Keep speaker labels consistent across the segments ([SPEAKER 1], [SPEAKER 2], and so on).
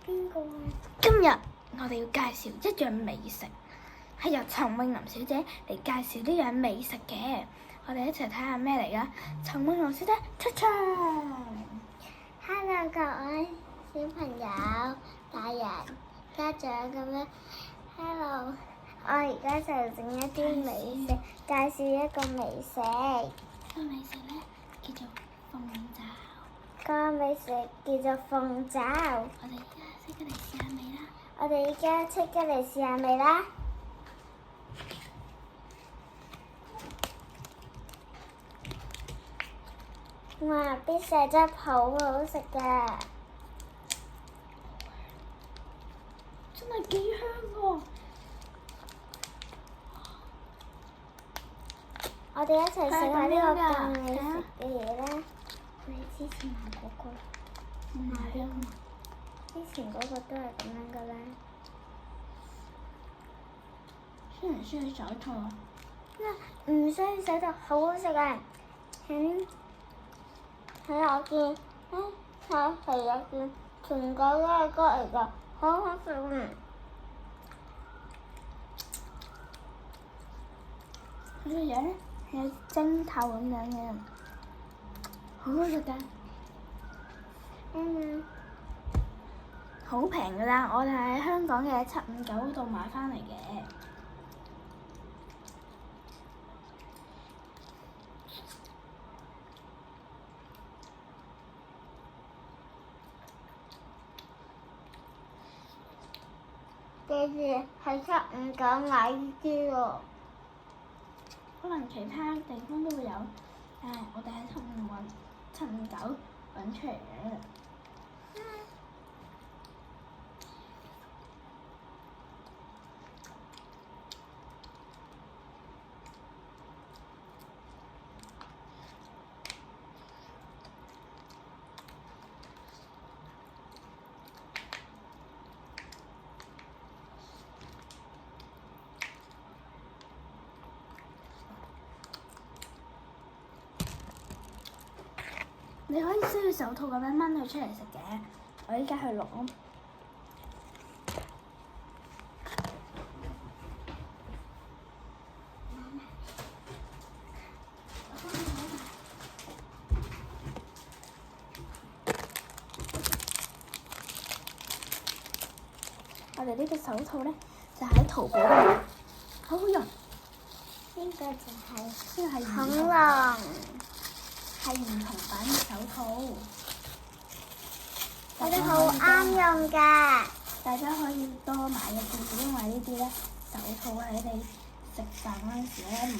[SPEAKER 1] 邊個啊？
[SPEAKER 2] 今日我哋要介紹一樣美食，係由陳詠琳小姐嚟介紹呢樣美食嘅。我哋一齊睇下咩嚟㗎？陳詠琳小姐出場。
[SPEAKER 1] Hello，各位小朋友、大人、家長咁樣。Hello，我而家就整一啲美食，介紹一個美食。
[SPEAKER 2] 個美食咧叫做鳳爪。
[SPEAKER 1] 個美食叫做鳳爪。
[SPEAKER 2] 我哋而家即刻嚟試下味啦。
[SPEAKER 1] 我哋而家即刻嚟試下味啦。哇！啲豉汁好好食㗎，
[SPEAKER 2] 真係幾香喎！
[SPEAKER 1] 我哋一齊食下呢個咁美食嘅嘢啦。
[SPEAKER 2] 你之前買嗰個唔係啊嘛？
[SPEAKER 1] 之前嗰個都係咁樣㗎啦。
[SPEAKER 2] 需唔需要手套啊？
[SPEAKER 1] 唔需要手套，好好食啊！睇我見，係啊見，全個都係歌嚟㗎，好好食啊！
[SPEAKER 2] 佢個樣咧係蒸透咁樣嘅，好好食㗎。好平㗎啦！我哋喺香港嘅759度買翻嚟嘅。
[SPEAKER 1] 記住係759買呢啲喎。
[SPEAKER 2] 可能其他地方都會有，但係我哋喺759揾出嚟嘅。你可以需要手套咁樣掹佢出嚟食嘅。我依家去攞。我哋呢個手套咧就喺淘寶度買，好好用。
[SPEAKER 1] 呢個就係
[SPEAKER 2] 呢個係
[SPEAKER 1] 恐龍。
[SPEAKER 2] 係兒童版嘅手套，
[SPEAKER 1] 我哋好啱用㗎。
[SPEAKER 2] 大家可以多買一啲，因為呢啲咧手套喺你食飯嗰陣時咧，唔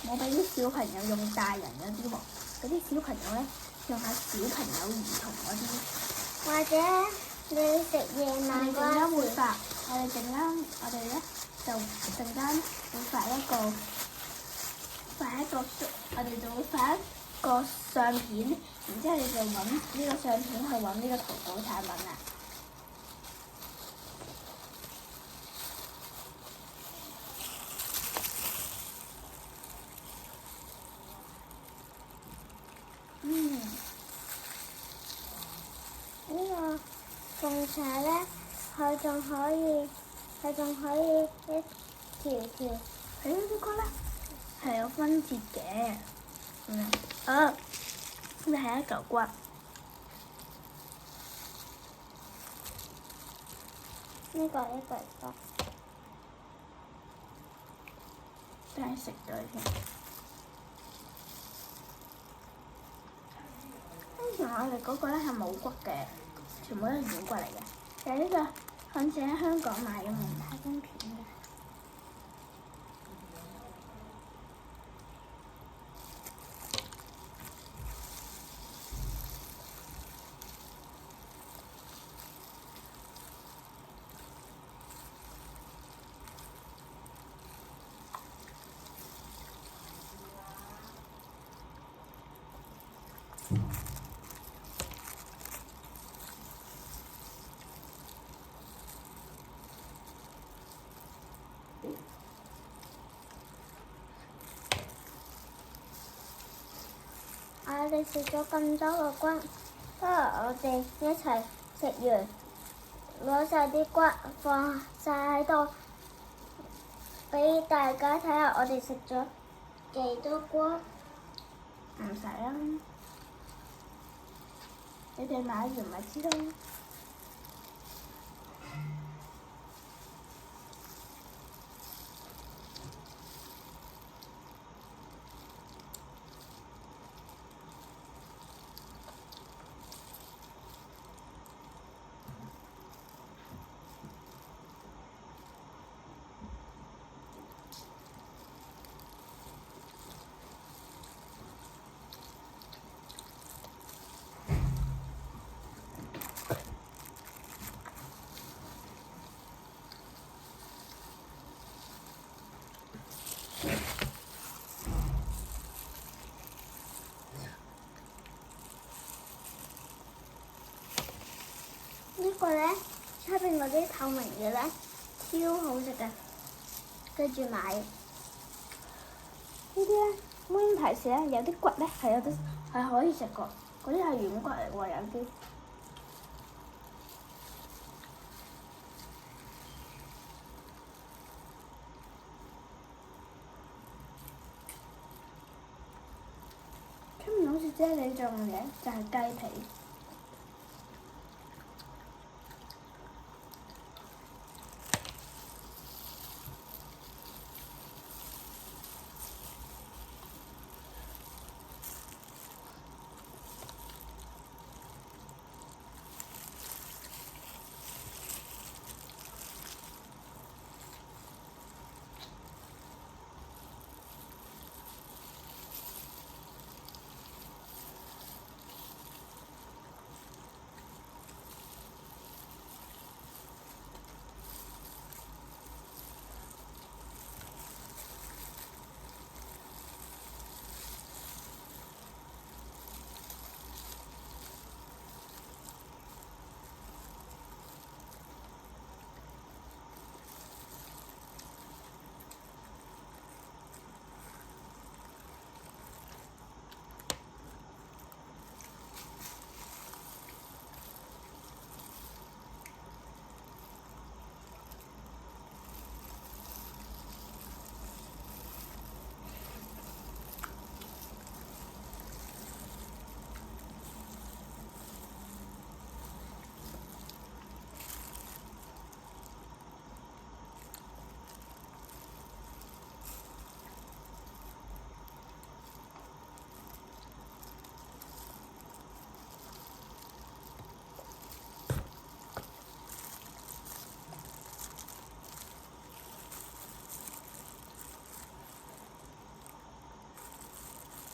[SPEAKER 2] 好俾啲小朋友用大人嗰啲喎，嗰啲小朋友咧用下小朋友兒童嗰啲。
[SPEAKER 1] 或者你食夜晚嗰陣時，
[SPEAKER 2] 我哋咧就陣間會發一個，我哋就會發一個相片，然之後你就揾呢個相片去揾呢個淘寶產品啦。
[SPEAKER 1] 呢個鳳爪咧，佢仲可以一條條。
[SPEAKER 2] 呢個咧係有分節嘅，呢係一嚿骨。
[SPEAKER 1] 呢個一個骨，
[SPEAKER 2] 真係食咗添。跟住我哋嗰個咧係冇骨嘅，全部都係軟骨嚟嘅。但係呢個好似喺香港買嘅明太公片嘅。
[SPEAKER 1] 我哋食咗咁多個骨，不如我哋一齊食完攞晒啲骨放晒喺度，俾大家睇下我哋食咗幾多骨。
[SPEAKER 2] 唔使啦，你哋買完咪知道。
[SPEAKER 1] 呢個咧，出邊嗰啲透明嘅咧，超好食嘅，跟住買。
[SPEAKER 2] 呢啲咧，moon皮士咧有啲骨咧係可以食個，嗰啲係軟骨嚟喎，有啲。出面好似啫喱醬嘅，就係雞皮。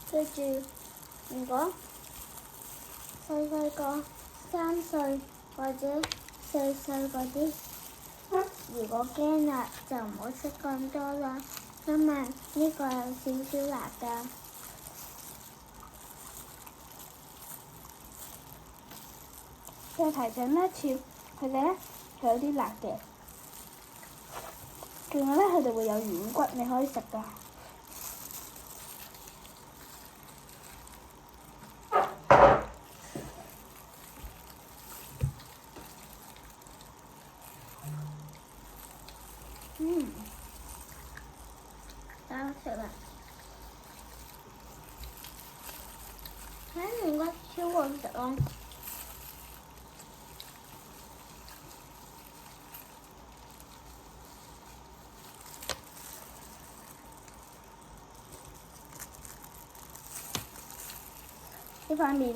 [SPEAKER 1] 記住，如果細細個3歲或者4歲嗰啲，如果驚辣就唔好食咁多啦，因為呢個有少少辣㗎。
[SPEAKER 2] 再提醒一次，佢哋咧係有啲辣嘅，仲有咧佢哋會有軟骨，你可以食㗎。
[SPEAKER 1] 啱食啦！軟骨超好食咯！
[SPEAKER 2] 呢塊面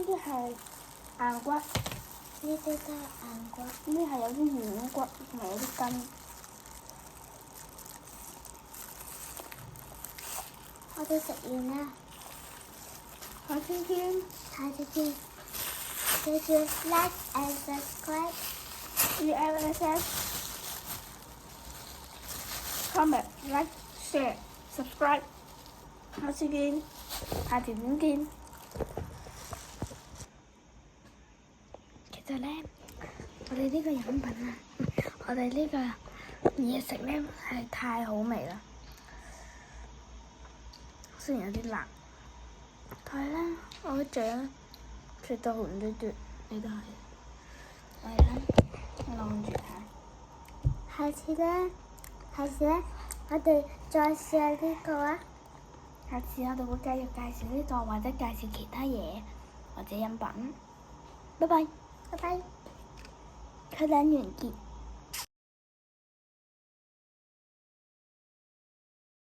[SPEAKER 2] 呢啲係硬骨，
[SPEAKER 1] 呢啲都係硬骨。
[SPEAKER 2] 呢啲係有啲軟骨同埋有啲筋。
[SPEAKER 1] 我哋食完啦，
[SPEAKER 2] 下次見。
[SPEAKER 1] 下次見。記住 like and subscribe。ELSS
[SPEAKER 2] comment like share subscribe。下次見，下條片見。其實咧，我哋呢個飲品啊，我哋呢個嘢食咧係太好味啦。雖然有啲辣，但係咧我個嘴咧食到紅嘟嘟，你都係。我哋咧晾住睇。
[SPEAKER 1] 下次咧，我哋再試下呢個啊。
[SPEAKER 2] 下次我哋會繼續介紹呢個，或者介紹其他嘢，或者飲品。拜拜，
[SPEAKER 1] 拜拜。
[SPEAKER 2] 佢兩完結。